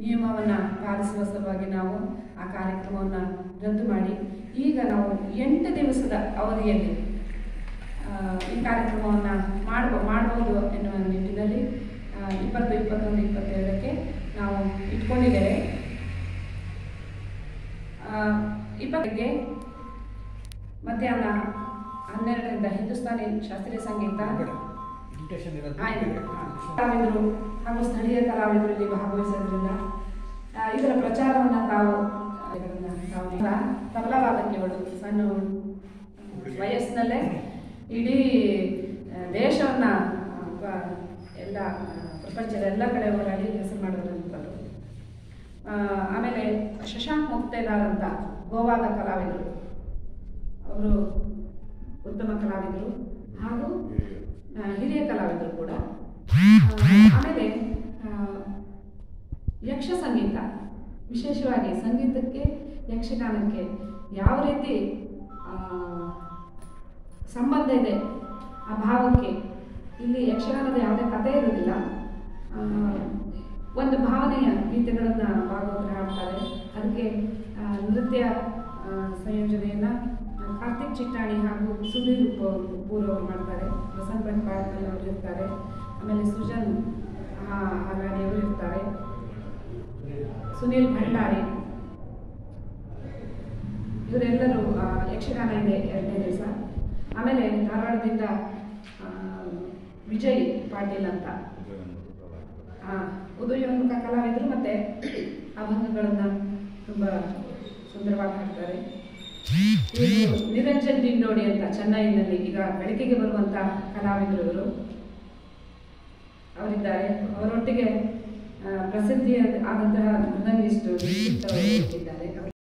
ನಿಯಮವನ್ನು ಪಾಲಿಸುವ ಸಲುವಾಗಿ ನಾವು ಆ ಕಾರ್ಯಕ್ರಮವನ್ನು ರದ್ದು ಮಾಡಿ ಈಗ ನಾವು 8 ದಿವಸದ ಅವಧಿಯಲ್ಲಿ ಈ ಕಾರ್ಯಕ್ರಮವನ್ನು ಮಾಡ್ಬೋದು ಎನ್ನುವ ನಿಟ್ಟಿನಲ್ಲಿ 20, 21, 22ಕ್ಕೆ ನಾವು ಇಟ್ಕೊಂಡಿದ್ದೇವೆ. 20ಕ್ಕೆ ಮಧ್ಯಾಹ್ನ 12ರಿಂದ ಹಿಂದೂಸ್ತಾನಿ ಶಾಸ್ತ್ರೀಯ ಸಂಗೀತ, ಕಲಾವಿದರು ಹಾಗೂ ಸ್ಥಳೀಯ ಕಲಾವಿದರು ಇಲ್ಲಿ ಭಾಗವಹಿಸೋದ್ರಿಂದ ಇದರ ಪ್ರಚಾರವನ್ನು ತಾವು ತಬಲಾವಾದಕಿಗಳು ಸಣ್ಣ ವಯಸ್ಸಿನಲ್ಲೇ ಇಡೀ ದೇಶವನ್ನು ಎಲ್ಲ ಪ್ರಪಂಚದ ಎಲ್ಲ ಕಡೆ ಓಡಾಡಿ ಹೆಸರು ಮಾಡೋದಂಥದ್ದು. ಆಮೇಲೆ ಶಶಾಂಕ್ ಮುಕ್ತೇದಾರ್ ಅಂತ ಗೋವಾದ ಕಲಾವಿದರು, ಅವರು ಉತ್ತಮ ಕಲಾವಿದರು ಹಾಗೂ ಹಿರಿಯ ಕಲಾವಿದರು ಕೂಡ. ಆಮೇಲೆ ಯಕ್ಷ ಸಂಗೀತ, ವಿಶೇಷವಾಗಿ ಸಂಗೀತಕ್ಕೆ ಯಕ್ಷಗಾನಕ್ಕೆ ಯಾವ ರೀತಿ ಸಂಬಂಧ ಇದೆ ಆ ಭಾವಕ್ಕೆ. ಇಲ್ಲಿ ಯಕ್ಷಗಾನದ ಯಾವುದೇ ಕಥೆ ಇರೋದಿಲ್ಲ, ಒಂದು ಭಾವನೆಯ ಗೀತೆಗಳನ್ನು ಭಾಗವತರು ಹಾಡ್ತಾರೆ. ಅದಕ್ಕೆ ನೃತ್ಯ ಸಂಯೋಜನೆಯನ್ನು ಕಾರ್ತಿಕ್ ಚಿಟ್ಟಾಣಿ ಹಾಗೂ ಸುಧೀರ್ ಪೂರ್ ಅವರು ಮಾಡ್ತಾರೆ. ವಸಂತ್ ಬಂಟ್ಪಾಳ್ಕರ್ ಅವರು ಇರ್ತಾರೆ, ಆಮೇಲೆ ಸುಜನ್ ಹಾಗಾಡಿ ಅವರು ಇರ್ತಾರೆ, ಸುನೀಲ್ ಭಂಡಾರಿ, ಇವರೆಲ್ಲರೂ ಯಕ್ಷಗಾನ ಇದೆ 2ನೇ ದಿವಸ. ಆಮೇಲೆ ಧಾರವಾಡದಿಂದ ವಿಜಯ್ ಪಾಟೀಲ್ ಅಂತ ಉದಯೋನ್ಮುಖ ಕಲಾವಿದರು ಮತ್ತು ಅಭಂಗಗಳನ್ನು ತುಂಬ ಸುಂದರವಾಗಿ ಹಾಡ್ತಾರೆ. ಇವರು ನಿರಂಜನ್ ಡಿಂಡೋಡಿ ಅಂತ ಚೆನ್ನೈನಲ್ಲಿ ಈಗ ಬೆಳಕಿಗೆ ಬರುವಂಥ ಕಲಾವಿದರು ಇವರು ಅವರಿದ್ದಾರೆ. ಅವರೊಟ್ಟಿಗೆ ಪ್ರಸಿದ್ಧಿ ಆದಂತಹ ಮೃದಂಗಿಸ್ಟು ಇದ್ದಾರೆ.